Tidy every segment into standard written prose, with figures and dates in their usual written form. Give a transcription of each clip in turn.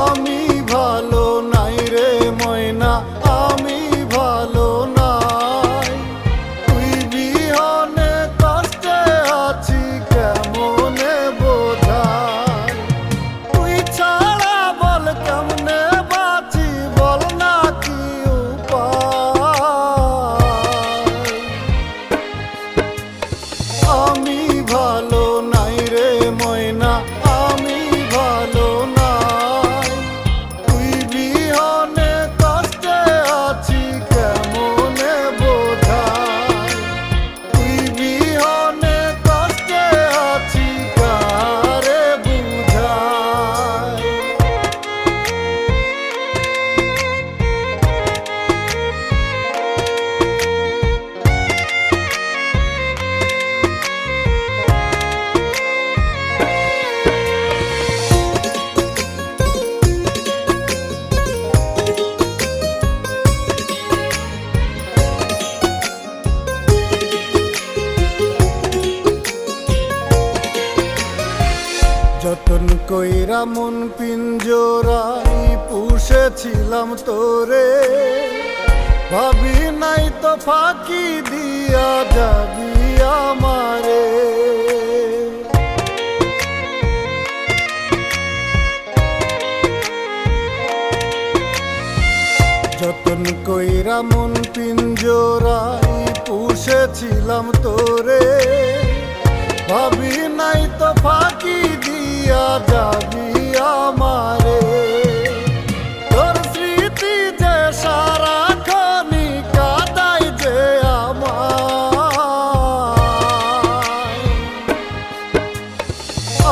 আমি ভালো নাই রে ময়না, আমি ভালো নাই। তুই বিহনে কষ্টে আছি কেমনে বোঝাই। তুই ছাড়া বল কেমনে বাঁচি, বল না কি উপায়। আমি ভালো নাই রে ময়না, আমি ভালো নাই। তুই বিহনে কষ্টে আছি কেমনে বোঝাই। তুই বিহনে কষ্টে আছি কারে বুঝাই। যতন কইরা মন পিঞ্জরাই পুষেছিলাম তোরে, ভাবি নাই তো ফাঁকি দিয়া যাবি আমারে। যতন কইরা মন পিঞ্জরাই পুষেছিলাম তোরে, ভাবি নাই তো ফাঁকি দিয়া যাবি আমারে। তোর স্মৃতি যে সারাক্ষণই কাঁদাই যে আমায়।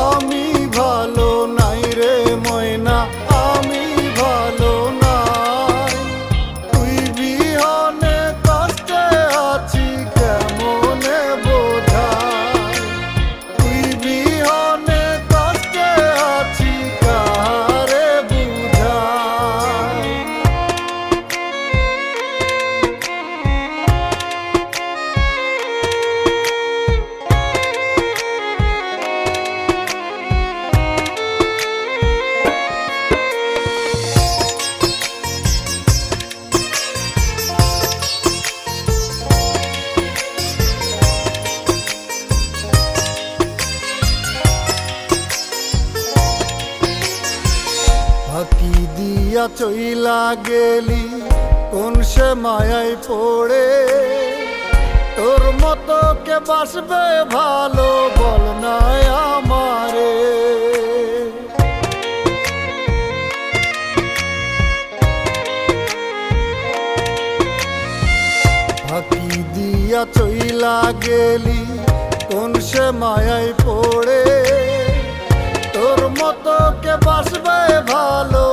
আমি ভালো নাই রে ময়না, আমি ভালো নাই। তুই বিহনে কষ্টে আছি কেমনে বোঝাই। তুই বিহনে কষ্টে আছি কারে বুঝাই। ফাঁকি দিয়া চইলা গেলি কোন সে মায়ায় পড়ে। তোর মতো কে বাসবে ভালো বল না আমারে। ফাঁকি দিয়া চইলা গেলি কোন সে মায়ায় পড়ে। তোর মতো কে বাসবে ভালো